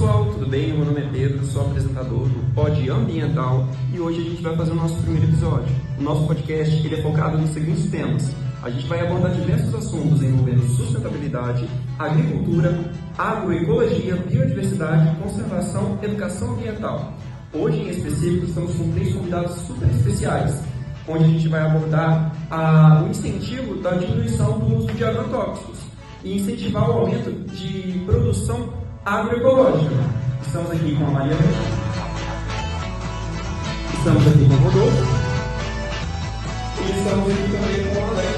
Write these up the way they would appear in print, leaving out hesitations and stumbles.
pessoal, tudo bem? Meu nome é Pedro, sou apresentador do Pod Ambiental e hoje a gente vai fazer o nosso primeiro episódio. O nosso podcast ele é focado nos seguintes temas. A gente vai abordar diversos assuntos envolvendo sustentabilidade, agricultura, agroecologia, biodiversidade, conservação e educação ambiental. Hoje, em específico, estamos com 3 convidados super especiais, onde a gente vai abordar o incentivo da diminuição do uso de agrotóxicos e incentivar o aumento de produção agroecológica. Estamos aqui com a Maria Rita. Estamos aqui com o Rodolfo. E estamos aqui também com o Alex.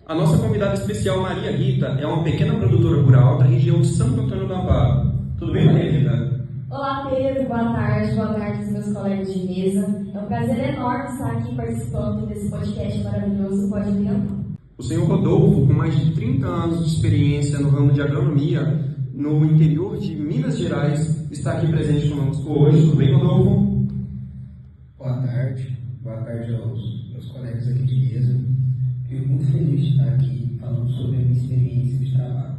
A nossa convidada especial, Maria Rita, é uma pequena produtora rural da região de Santo Antônio do Amparo. Tudo bem, Maria Rita? Olá, Pedro. Boa tarde aos meus colegas de mesa. É um prazer enorme estar aqui participando desse podcast maravilhoso, Pod Ambiental. O senhor Rodolfo, com mais de 30 anos de experiência no ramo de agronomia, no interior de Minas Gerais, está aqui presente conosco hoje. Tudo bem, Rodolfo? Boa tarde aos meus colegas aqui de mesa. Fico muito feliz de estar aqui falando sobre a minha experiência de trabalho.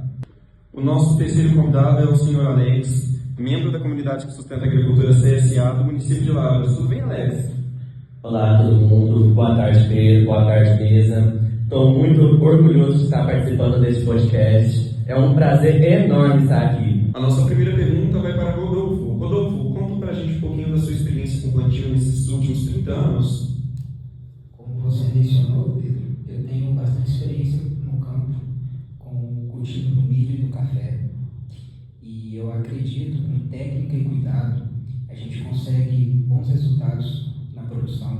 O nosso terceiro convidado é o senhor Alex, membro da comunidade que sustenta a agricultura CSA do município de Lavras. Tudo bem, Alex? Olá, todo mundo. Boa tarde, Pedro. Boa tarde, mesa. Estou muito orgulhoso de estar participando deste podcast. É um prazer enorme estar aqui. A nossa primeira pergunta vai para Rodolfo. Rodolfo, conta pra gente um pouquinho da sua experiência com plantio nesses últimos 30 anos. Como você mencionou, Pedro, eu tenho bastante experiência no campo com o cultivo do milho e do café. E eu acredito que com técnica e cuidado a gente consegue bons resultados na produção,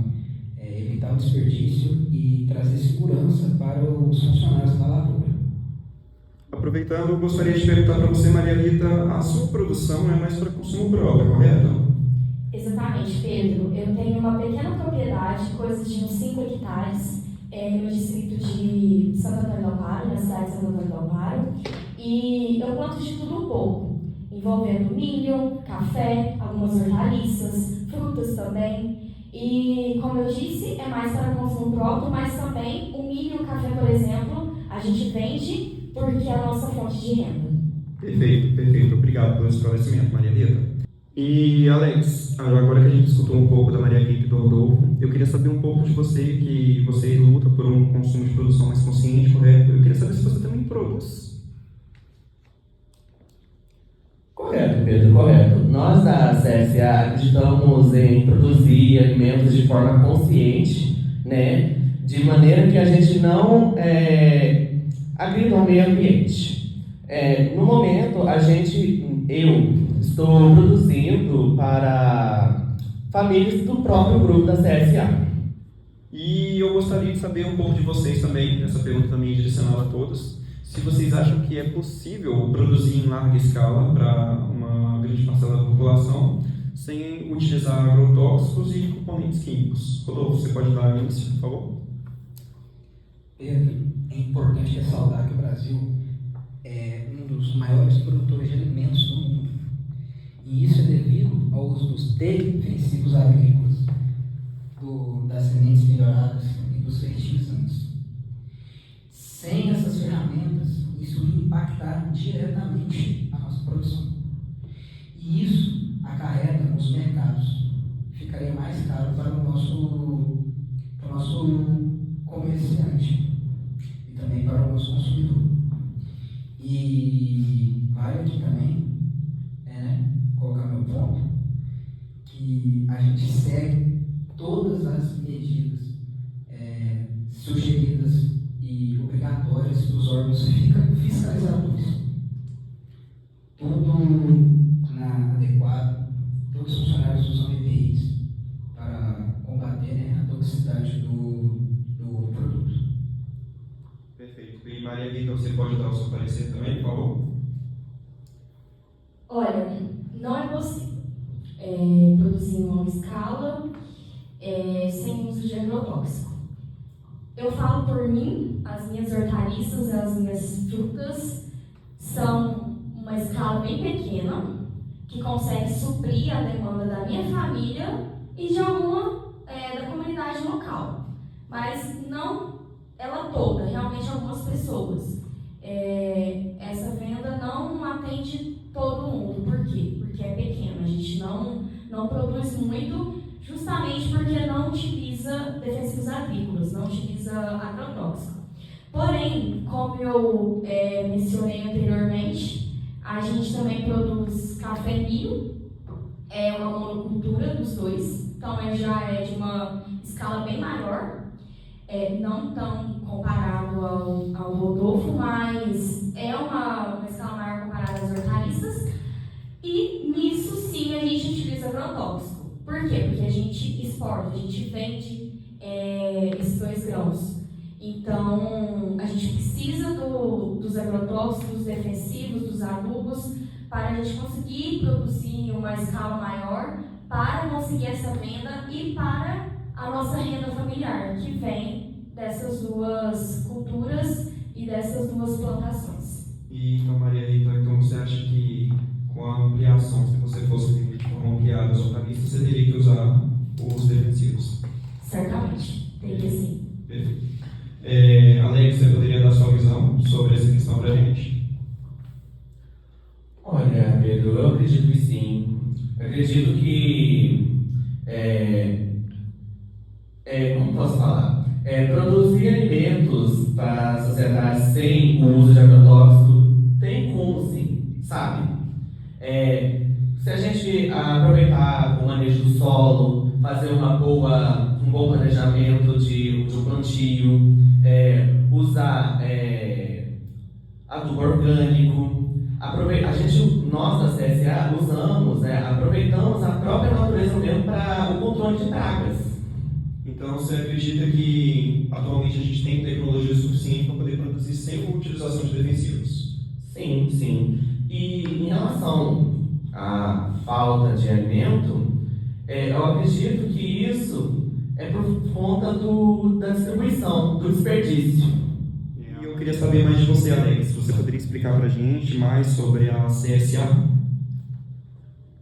evitar o desperdício e trazer segurança para os funcionários da lavoura. Aproveitando, eu gostaria de perguntar para você, Maria Rita, a sua produção é mais para consumo próprio, correto? Exatamente, Pedro. Eu tenho uma pequena propriedade, coisa de uns 5 hectares, no distrito de Santo Antônio do Amparo, na cidade de Santo Antônio do Amparo, e eu planto de tudo um pouco, envolvendo milho, café, algumas hortaliças, frutas também. E, como eu disse, é mais para consumo próprio, mas também o milho e o café, por exemplo, a gente vende porque é a nossa fonte de renda. Perfeito. Obrigado pelo esclarecimento, Maria Rita. E, Alex, agora que a gente escutou um pouco da Maria Rita e do Rodolfo, eu queria saber um pouco de você, que você luta por um consumo de produção mais consciente, correto? Eu queria saber se você também produz. Correto, Pedro, correto. Nós da CSA acreditamos em produzir alimentos de forma consciente, né? De maneira que a gente não agrida ao meio ambiente. No momento, eu estou produzindo para famílias do próprio grupo da CSA. E eu gostaria de saber um pouco de vocês também, essa pergunta também é direcionada a todos, se vocês acham que é possível produzir em larga escala para uma grande parcela da população sem utilizar agrotóxicos e componentes químicos. Rodolfo, você pode dar início, por favor? Pedro, é importante ressaltar que o Brasil é um dos maiores produtores de alimentos do mundo. E isso é devido ao uso dos defensivos agrícolas, das sementes melhoradas e dos fertilizantes. Sem essas ferramentas, isso ia impactar diretamente a nossa produção. E isso acarreta nos mercados. Ficaria mais caro para o nosso comerciante e também para o nosso consumidor. E vale aqui também colocar meu ponto, que a gente segue todas as medidas sugeridas e obrigatórias dos órgãos fiscalizadores. Tudo adequado, todos os funcionários usam EPIs para combater a toxicidade do produto. Perfeito. E Maria Rita, você pode dar o seu parecer também, por favor? Olha, não é possível produzir em longa escala sem uso de agrotóxico. Eu falo por mim, as minhas hortaliças, as minhas frutas são uma escala bem pequena, que consegue suprir a demanda da minha família e de alguma da comunidade local. Mas não ela toda, realmente algumas pessoas. Essa venda não atende todo mundo. Por quê? Porque é pequeno. A gente não produz muito, justamente porque não utiliza defensivos agrícolas, não utiliza agrotóxico. Porém, como eu mencionei anteriormente, a gente também produz café e milho, é uma monocultura dos dois, então já é de uma escala bem maior, não tão comparado ao Rodolfo, mas é uma escala maior comparada às hortaliças, e nisso sim a gente utiliza agrotóxico. Por quê? Porque a gente exporta, a gente vende esses 2 grãos. Então, a gente precisa dos agrotóxicos, dos defensivos, dos adubos, para a gente conseguir produzir uma escala maior, para conseguir essa venda e para a nossa renda familiar, que vem dessas 2 culturas e dessas 2 plantações. E então, Maria Rita, então você acha que com a ampliação, se você fosse vender de forma ampliada as hortaliças, você teria que usar os defensivos? Certamente, teria que sim. Perfeito. Alex, você poderia dar sua visão sobre essa questão para a gente? Olha, Pedro, eu acredito que sim. Eu acredito que, como posso falar? Produzir alimentos para a sociedade sem o uso de agrotóxico tem como sim, sabe? Se a gente aproveitar o manejo do solo, fazer um bom planejamento de plantio, usar adubo orgânico, nós da CSA aproveitamos a própria natureza mesmo para o controle de pragas. Então, você acredita que atualmente a gente tem tecnologia suficiente para poder produzir sem a utilização de defensivos? Sim, sim. E em relação à falta de alimento, eu acredito que isso é por conta da distribuição, do desperdício. E eu queria saber mais de você, Alex. Você poderia explicar para a gente mais sobre a CSA?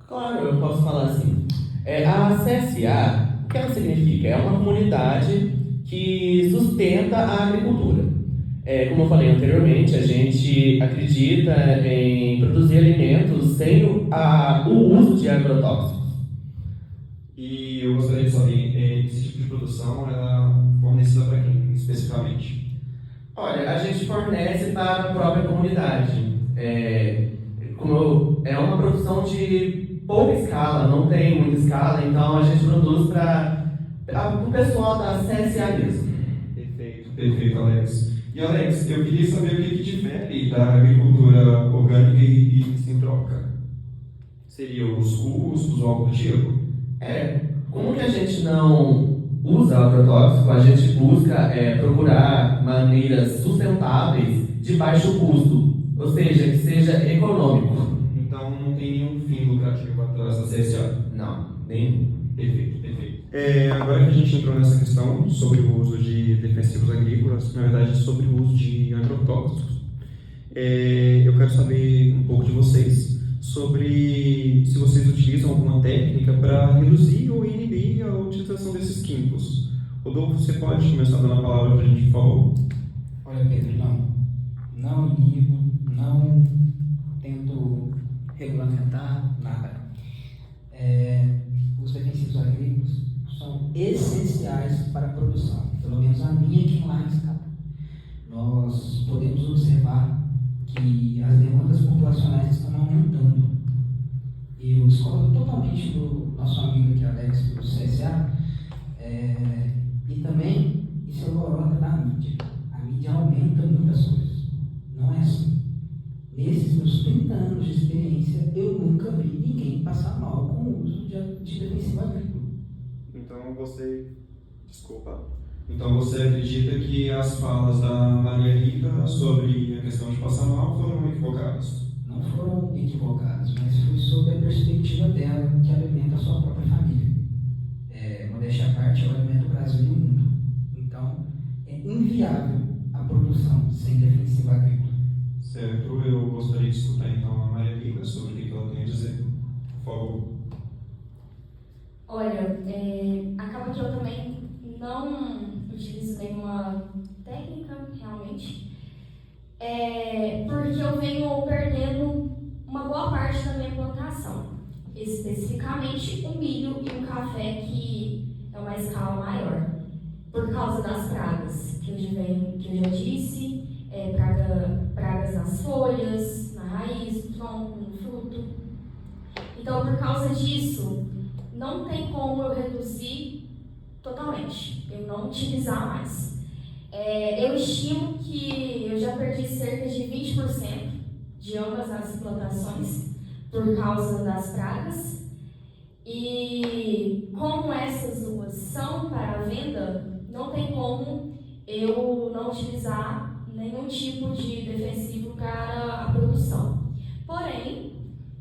Claro, eu posso falar assim. A CSA, o que ela significa? É uma comunidade que sustenta a agricultura. Como eu falei anteriormente, a gente acredita em produzir alimentos sem o uso de agrotóxicos. E eu gostaria de saber, esse tipo de produção, ela é fornecida para quem, especificamente? Olha, a gente fornece para a própria comunidade. É uma produção de pouca escala, não tem muita escala, então a gente produz para o pessoal da CSA mesmo. Perfeito, Alex. E Alex, eu queria saber o que difere da agricultura orgânica e sem troca. Seriam os custos ou algo do tipo? Como que a gente não usa agrotóxico, a gente busca procurar maneiras sustentáveis de baixo custo, ou seja, que seja econômico. Então não tem nenhum fim lucrativo atrás da CSA? Não, nenhum. Perfeito. Agora que a gente entrou nessa questão sobre o uso de defensivos agrícolas, na verdade sobre o uso de agrotóxicos, eu quero saber um pouco de vocês sobre se vocês utilizam alguma técnica para reduzir ou inibir a utilização desses químicos. Rodolfo, você pode começar dando a palavra para a gente, por favor? Olha, Pedro, não inibo, não tento regulamentar nada. Os defensivos agrícolas são essenciais para a produção, pelo menos a minha aqui em Lages, cara. Nós podemos observar que as demandas populacionais estão aumentando. Eu discordo totalmente do nosso amigo aqui, Alex, do CSA, e também isso é lorota da mídia. A mídia aumenta muitas coisas. Não é assim. Nesses meus 30 anos de experiência, eu nunca vi ninguém passar mal com o uso de defensivo agrícola. Então você acredita que as falas da Maria Rita sobre a questão de passar mal foram equivocadas? Não foram equivocadas, mas foi sob a perspectiva dela, que alimenta a sua própria família. Modéstia à parte, ela alimenta o Brasil e o mundo. Então, é inviável a produção sem defensivo agrícola. Certo, eu gostaria de escutar então a Maria Rita sobre o que ela tem a dizer. Por favor. Olha, acaba que eu também não utilizo nenhuma técnica, realmente, porque eu venho perdendo uma boa parte da minha plantação, especificamente o milho e o café, que é uma escala maior, por causa das pragas, que eu já disse, pragas nas folhas, na raiz, no tronco, no fruto. Então, por causa disso, não tem como eu reduzir totalmente, eu não utilizar mais. Eu estimo que eu já perdi cerca de 20% de ambas as plantações por causa das pragas. E como essas duas são para a venda, não tem como eu não utilizar nenhum tipo de defensivo para a produção. Porém,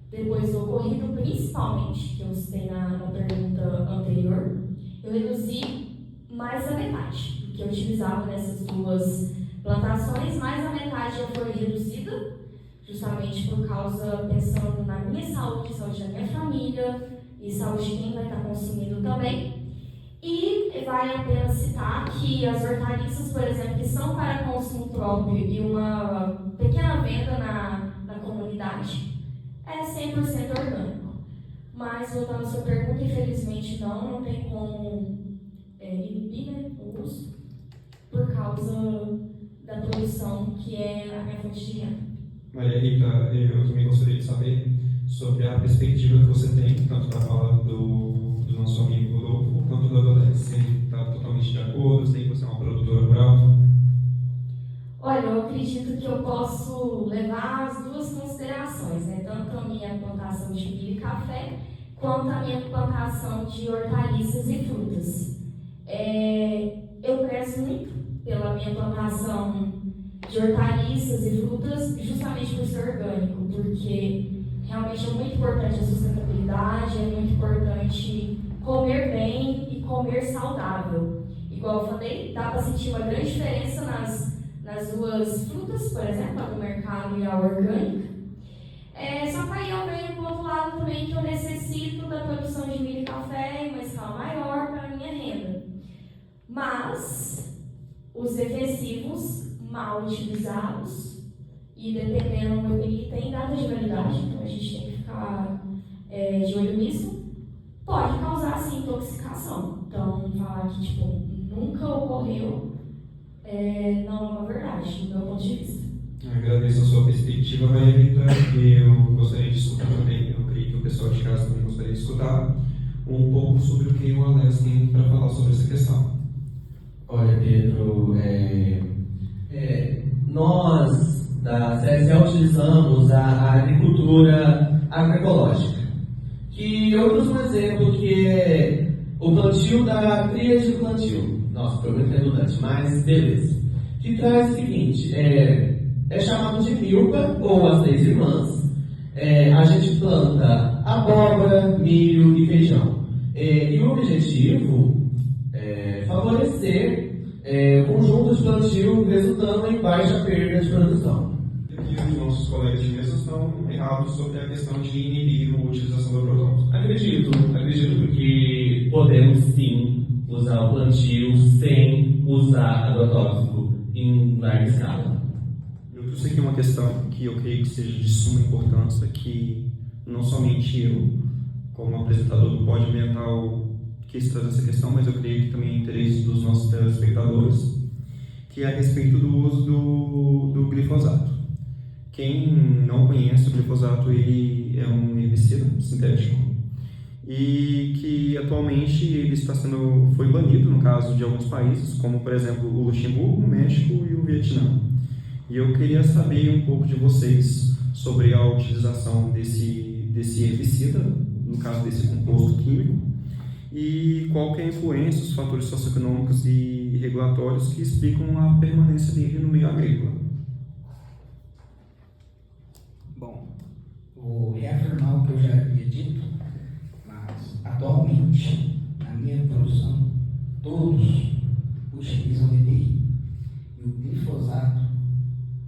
depois do ocorrido, principalmente, que eu citei na pergunta anterior, eu reduzi mais da metade do que eu utilizava nessas duas plantações, mais da metade já foi reduzida, justamente por causa, pensando na minha saúde da minha família e saúde de quem vai estar consumindo também. E vale a pena citar que as hortaliças, por exemplo, que são para consumo próprio e uma pequena venda na comunidade, é 100% orgânico. Mas, voltando à sua pergunta, infelizmente não tem como inibir, né, o uso, por causa da produção, que é a minha fonte de renda. Maria Rita, eu também gostaria de saber sobre a perspectiva que você tem, tanto da fala do nosso amigo Rodolfo, quanto da Dolores. Você está totalmente de acordo? Sei que você é uma produtora rural. Olha, eu acredito que eu posso levar as duas considerações, né? Tanto a minha plantação de milho e café, quanto a minha plantação de hortaliças e frutas. Eu prezo muito pela minha plantação de hortaliças e frutas, justamente por ser orgânico, porque realmente é muito importante a sustentabilidade, é muito importante comer bem e comer saudável. Igual eu falei, dá para sentir uma grande diferença nas duas frutas, por exemplo, a do mercado e a orgânica. Só que aí eu venho do outro lado também, que eu necessito da produção de milho e café em uma escala maior para a minha renda. Mas os defensivos mal utilizados, e dependendo do EPI, tem data de validade, então a gente tem que ficar de olho nisso, pode causar sim intoxicação. Então, falar que nunca ocorreu não é uma verdade, do meu ponto de vista. Eu agradeço a sua perspectiva, Maria Rita, e eu gostaria de escutar também, eu creio que o pessoal de casa também gostaria de escutar um pouco sobre o que o Alex tem para falar sobre essa questão. Olha, Pedro, nós da CSA utilizamos a agricultura agroecológica, que eu uso um exemplo que é o plantio da tríade do plantio. Nossa, foi muito redundante, mas beleza. Que traz o seguinte, é chamado de milpa, ou as 3 irmãs. A gente planta abóbora, milho e feijão. E o objetivo é favorecer conjunto de plantio, resultando em baixa perda de produção. E os nossos colegas de mesa estão errados sobre a questão de inibir a utilização do agrotóxico. Acredito que podemos sim usar o plantio sem usar agrotóxico em larga escala. Eu trouxe aqui uma questão que eu creio que seja de suma importância, que não somente eu, como apresentador do Pod Ambiental, quis trazer essa questão, mas eu creio que também é interesse dos nossos telespectadores, que é a respeito do uso do glifosato. Quem não conhece, o glifosato ele é um herbicida sintético e que atualmente ele foi banido no caso de alguns países, como por exemplo o Luxemburgo, o México e o Vietnã. E eu queria saber um pouco de vocês sobre a utilização desse herbicida, no caso desse composto químico, e qual que é a influência, os fatores socioeconômicos e regulatórios que explicam a permanência dele no meio agrícola. Bom, vou reafirmar o que eu já havia dito, mas atualmente, na minha produção, todos utilizam EPI. E o glifosato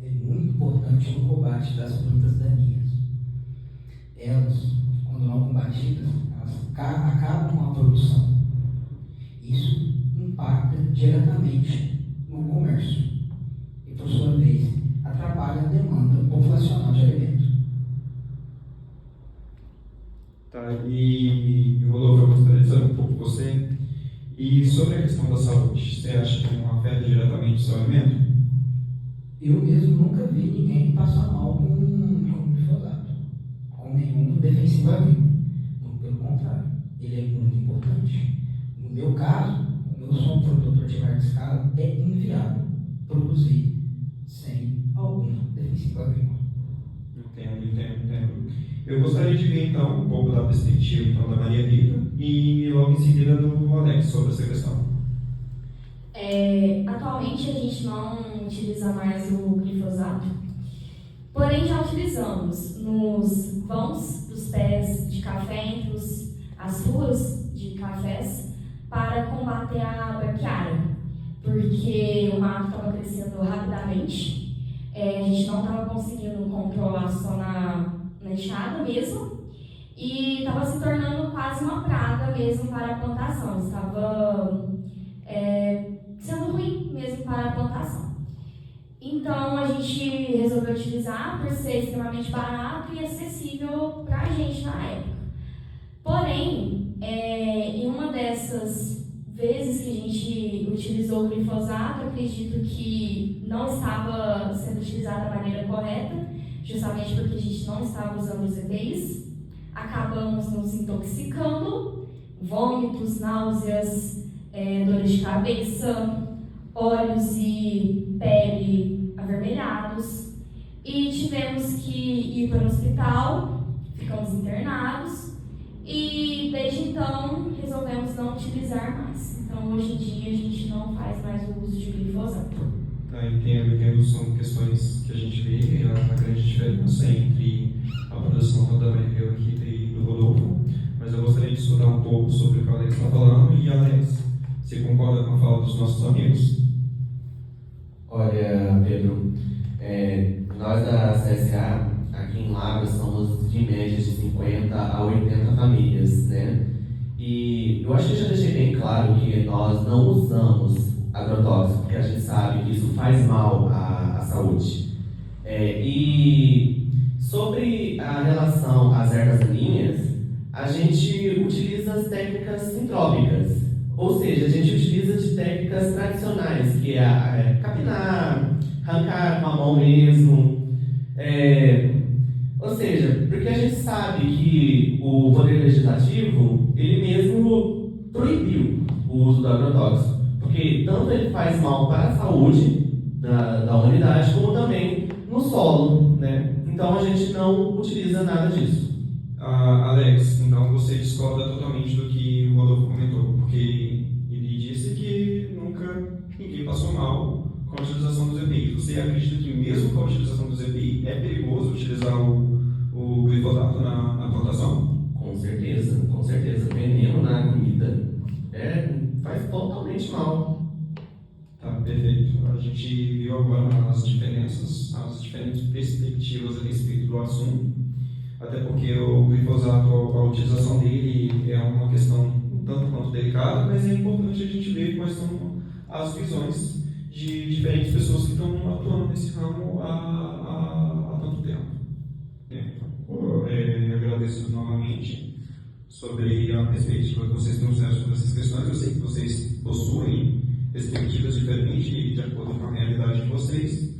é muito importante no combate das plantas daninhas. Elas, quando não combatidas, acabam com a produção. Isso impacta diretamente no comércio e, por sua vez, atrapalha a demanda populacional de alimento. E Rodolfo, eu gostaria de saber um pouco de você. E sobre a questão da saúde, você acha que não afeta diretamente o seu alimento? Eu mesmo nunca vi ninguém passar mal com glifosato, com nenhum defensivo agrícola. Pelo contrário, ele é muito importante. No meu caso, como eu sou um produtor de larga escala, é inviável produzir sem algum defensivo agrícola. Entendo. Eu gostaria de ver então um pouco da perspectiva então, da Maria Rita e logo em seguida do Alex sobre essa questão. Atualmente a gente não utiliza mais o glifosato, porém já utilizamos nos vãos dos pés de café, entre as ruas de cafés, para combater a braquiária, porque o mato estava crescendo rapidamente, a gente não estava conseguindo controlar só na enxada mesmo, e estava se tornando quase uma praga mesmo para a plantação, estava sendo ruim mesmo para a plantação. Então a gente resolveu utilizar por ser extremamente barato e acessível para a gente na época. Porém, em uma dessas vezes que a gente utilizou o glifosato, acredito que não estava sendo utilizado da maneira correta, justamente porque a gente não estava usando os EPIs. Acabamos nos intoxicando, vômitos, náuseas, dores de cabeça, olhos e pele avermelhados, e tivemos que ir para o hospital, ficamos internados e desde então resolvemos não utilizar mais. Então hoje em dia a gente não faz mais o uso de glifosato. Entendo, são questões que a gente vê a grande diferença entre a produção tanto da Maria Rita e do Rodolfo, mas eu gostaria de estudar um pouco sobre o que o Alex está falando. E Alex, você concorda com a fala dos nossos amigos? Olha, Pedro, nós da CSA, aqui em Lavras, somos de média de 50 a 80 famílias, né? E eu acho que eu já deixei bem claro que nós não usamos agrotóxico, porque a gente sabe que isso faz mal à saúde. E sobre a relação às ervas daninhas, a gente utiliza as técnicas sintrópicas. Ou seja, a gente utiliza de técnicas tradicionais, que é capinar, arrancar com a mão mesmo. Ou seja, porque a gente sabe que o Poder Legislativo, ele mesmo proibiu o uso do agrotóxico. Porque tanto ele faz mal para a saúde da humanidade, como também no solo, né? Então a gente não utiliza nada disso. Alex, então você discorda totalmente do que o Rodolfo comentou, porque ele disse que nunca ninguém passou mal com a utilização dos EPIs. Você acredita que mesmo com a utilização dos EPIs é perigoso utilizar o glifosato na plantação? Com certeza. Veneno na comida faz totalmente mal. Tá, perfeito. A gente viu agora as diferentes perspectivas a respeito do assunto. Até porque o glifosato, a utilização dele é uma questão um tanto quanto delicada, mas é importante a gente ver quais são as visões de diferentes pessoas que estão atuando nesse ramo há tanto tempo. Eu agradeço novamente sobre a perspectiva que vocês trouxeram sobre essas questões. Eu sei que vocês possuem perspectivas diferentes de acordo com a realidade de vocês.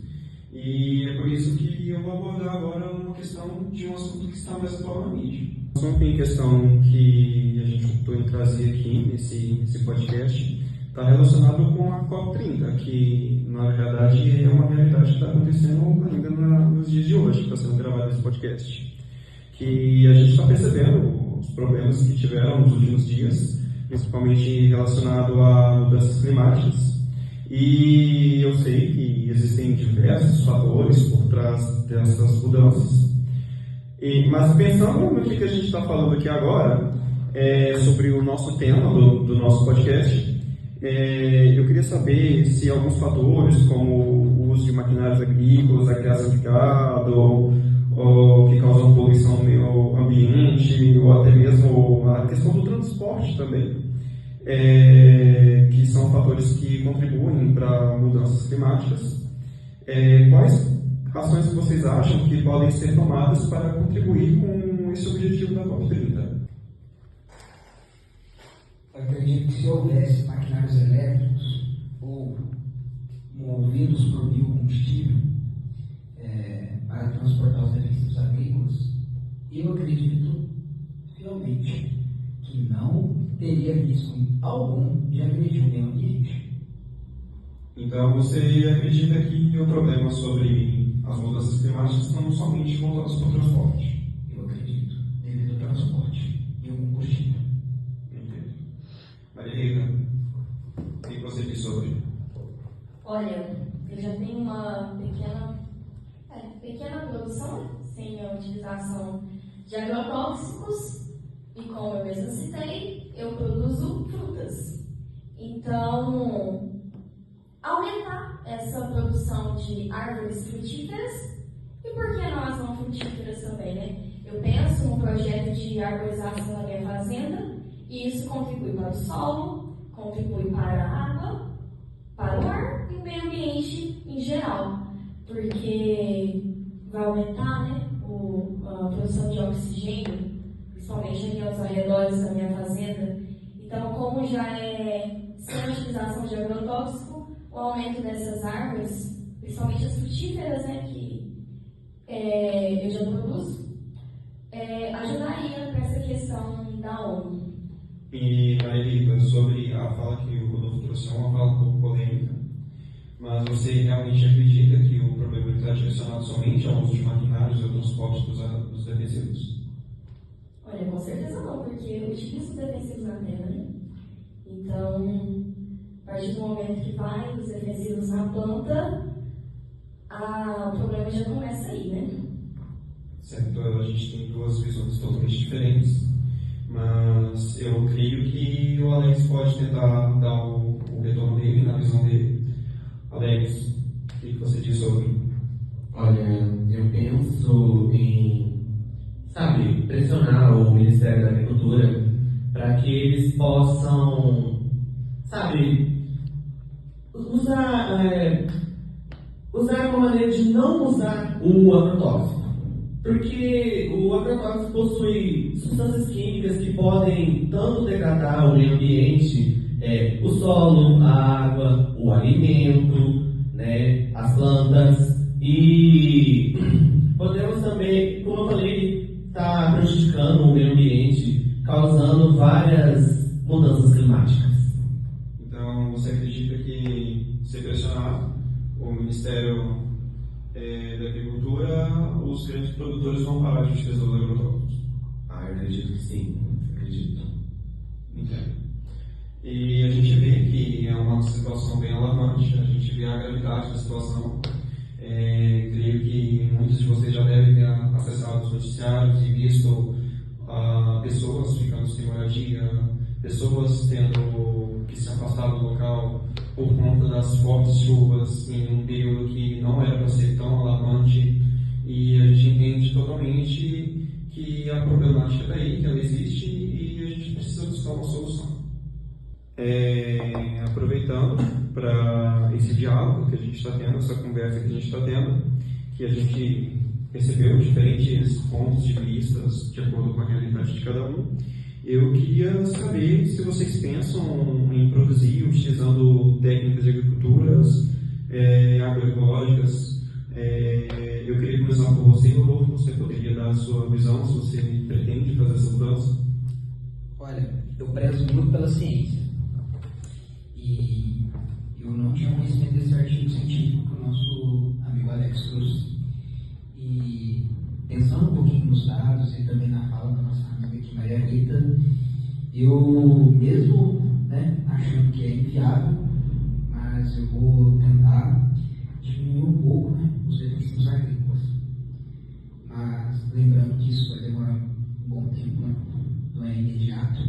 E é por isso que eu vou abordar agora uma questão de um assunto que está mais atual na mídia. O assunto em questão que a gente optou em trazer aqui nesse podcast está relacionado com a COP30, que na verdade é uma realidade que está acontecendo ainda nos dias de hoje, que está sendo gravado esse podcast. Que a gente está percebendo os problemas que tiveram nos últimos dias, principalmente relacionado a mudanças climáticas. E eu sei que existem diversos fatores por trás dessas mudanças. Mas pensando no que a gente está falando aqui agora, sobre o nosso tema do nosso podcast, eu queria saber se alguns fatores, como o uso de maquinários agrícolas, a criação de gado, ou que causam poluição no meio ambiente, ou até mesmo a questão do transporte também, que são fatores que contribuem para mudanças climáticas. Quais ações que vocês acham que podem ser tomadas para contribuir com esse objetivo da COP30? acredito que se houvesse maquinários elétricos ou movidos por biocombustível para transportar os defensivos agrícolas, eu acredito fielmente que não teria risco algum de agredir o meio ambiente. Então você acredita que o problema sobre as mudanças climáticas não somente voltadas para o transporte? Eu acredito, devido ao transporte e ao combustível. Entendo. Maria Rita, o que você diz sobre? Olha, eu já tenho uma pequena produção sem a utilização de agrotóxicos e, como eu mesmo citei, eu produzo frutas. Então, aumentar essa produção de árvores frutíferas e, por que não as não frutíferas também, né? Eu penso num projeto de arborização na minha fazenda e isso contribui para o solo, contribui para a água, para o ar e o meio ambiente em geral, porque vai aumentar, né, a produção de oxigênio, principalmente aqui aos arredores da minha fazenda. Então, como já é sem a utilização de agrotóxico, o aumento dessas árvores, principalmente as frutíferas, né, que eu já produzo, ajudaria para essa questão da ONU. E, Maria Rita, sobre a fala que o Rodolfo trouxe, é uma fala um pouco polêmica, mas você realmente acredita que o problema está direcionado somente ao uso de maquinários e ao transporte dos defensivos? Olha, com certeza não, porque eu utilizo os defensivos na terra, né? Então, a partir do momento que vai os defensivos na planta, o problema já começa aí, né? Certo, a gente tem duas visões totalmente diferentes, mas eu creio que o Alex pode tentar dar o retorno dele na visão dele. Alex, o que você diz sobre? Olha, eu penso em, pressionar o Ministério da Agricultura para que eles possam, usar uma maneira de não usar o agrotóxico. Porque o agrotóxico possui substâncias químicas que podem tanto degradar o meio ambiente, o solo, a água, o alimento, né, as plantas, e podemos também, como eu falei, estar prejudicando o meio ambiente, causando várias mudanças climáticas. Então, você acredita que, se pressionar o Ministério da Agricultura, os grandes produtores vão parar de utilizar os agrotóxicos? Eu acredito que sim, acredito. Entendo. E a gente vê que é uma situação bem alarmante, a gente vê a gravidade da situação. Creio que muitos de vocês já devem ter acessado os noticiários e visto pessoas ficando sem moradia, pessoas tendo que se afastar do local por conta das fortes chuvas em um período que não era para ser tão alarmante, e a gente entende totalmente que a problemática está aí, que ela existe e a gente precisa buscar uma solução. Aproveitando para esse diálogo que a gente está tendo, essa conversa que a gente está tendo, que a gente recebeu diferentes pontos de vista de acordo com a realidade de cada um, eu queria saber se vocês pensam em produzir utilizando técnicas de agriculturas agroecológicas. Eu queria começar por você, Rodolfo. Você poderia dar a sua visão, se você pretende fazer essa mudança? Olha, eu prezo muito pela ciência. E eu não tinha conhecimento desse artigo científico que o nosso amigo Alex trouxe. E pensando um pouquinho nos dados e também na fala da nossa amiga aqui, Maria Rita, eu mesmo, achando que é inviável, mas eu vou tentar diminuir um pouco, os defensivos agrícolas. Mas lembrando que isso vai demorar um bom tempo, não é imediato.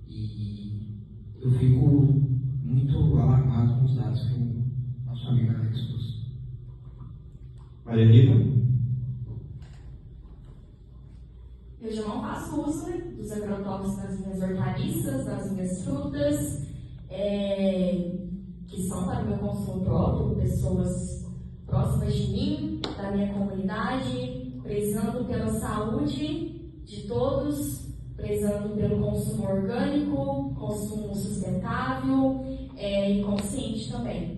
E eu fico muito alarmado com os dados que o nosso amigo Alex trouxe. Maria Rita? Eu já não faço uso dos agrotóxicos nas minhas hortaliças, nas minhas frutas, que são para o meu consumo próprio, pessoas próximas de mim, da minha comunidade, prezando pela saúde de todos, prezando pelo consumo orgânico, consumo sustentável e consciente também.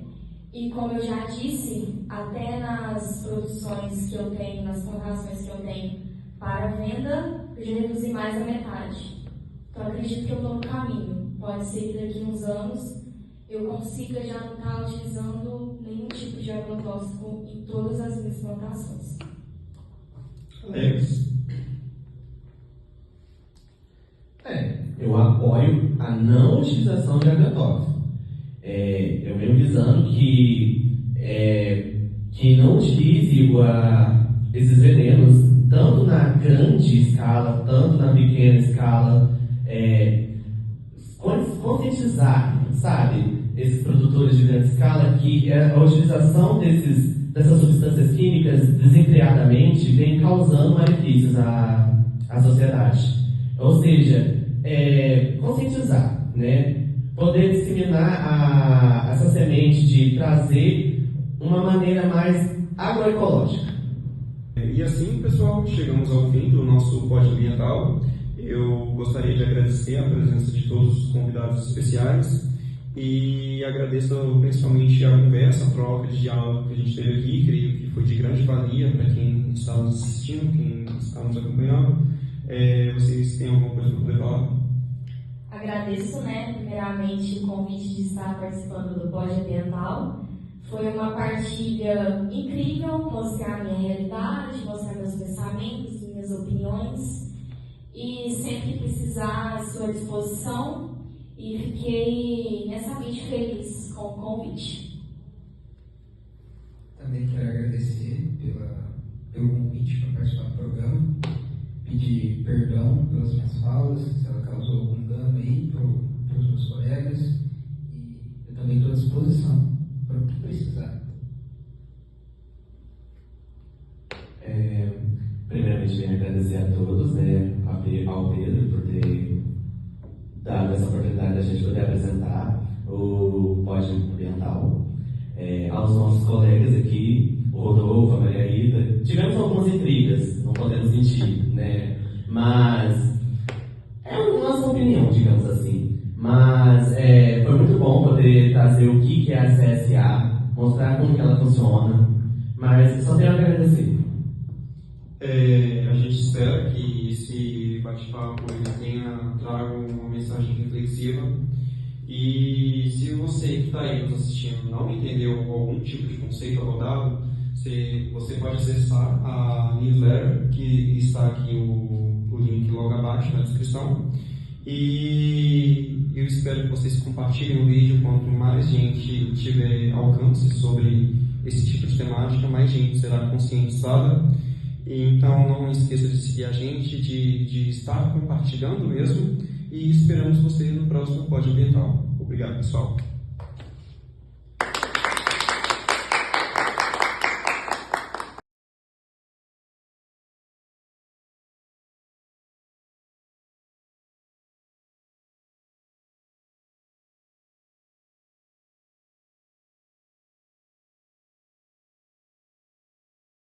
E como eu já disse, até nas produções que eu tenho, nas plantações que eu tenho para venda, eu já reduzi mais a metade. Então acredito que eu estou no caminho. Pode ser que daqui a uns anos eu consiga já não estar utilizando nenhum tipo de agrotóxico em todas as minhas plantações. Alex. Eu apoio a não utilização de agrotóxico. Eu venho visando que não utilize esses venenos, tanto na grande escala, tanto na pequena escala, conscientizar, sabe, esses produtores de grande escala que a utilização dessas substâncias químicas desenfreadamente vem causando malefícios à sociedade. Ou seja, conscientizar, né? Poder disseminar essa semente de trazer uma maneira mais agroecológica. E assim, pessoal, chegamos ao fim do nosso Pod Ambiental. Eu gostaria de agradecer a presença de todos os convidados especiais e agradeço principalmente a conversa, a troca de diálogo que a gente teve aqui. Creio que foi de grande valia para quem está nos assistindo, quem está nos acompanhando. Vocês têm alguma coisa para poder falar? Agradeço, primeiramente o convite de estar participando do Pod Ambiental. Foi uma partilha incrível, mostrar minha realidade, mostrar meus pensamentos, minhas opiniões. E sempre que precisar, à sua disposição. E fiquei imensamente feliz com o convite. Também quero agradecer pelo convite para participar do programa. Pedir perdão pelas minhas falas, se ela causou algum dano aí para os meus colegas. E eu também estou à disposição para o que precisar. Primeiramente, venho agradecer a todos, ao Pedro, por ter dado essa oportunidade da gente poder apresentar o Pod Ambiental. Aos nossos colegas aqui, o Rodolfo, a Maria Rita, tivemos algumas intrigas, não podemos mentir, né? Mas é a nossa opinião, digamos assim. Mas foi muito bom poder trazer o que é a CSA, mostrar como que ela funciona, mas só tenho a agradecer. A gente espera que esse bate-papo traga uma mensagem reflexiva. E se você que está aí nos assistindo não entendeu algum tipo de conceito abordado, você pode acessar a newsletter, que está aqui o link logo abaixo na descrição. E eu espero que vocês compartilhem o vídeo. Quanto mais gente tiver alcance sobre esse tipo de temática, mais gente será conscientizada. Então não esqueça de seguir a gente, de estar compartilhando mesmo. E esperamos você no próximo Pod Ambiental. Obrigado, pessoal.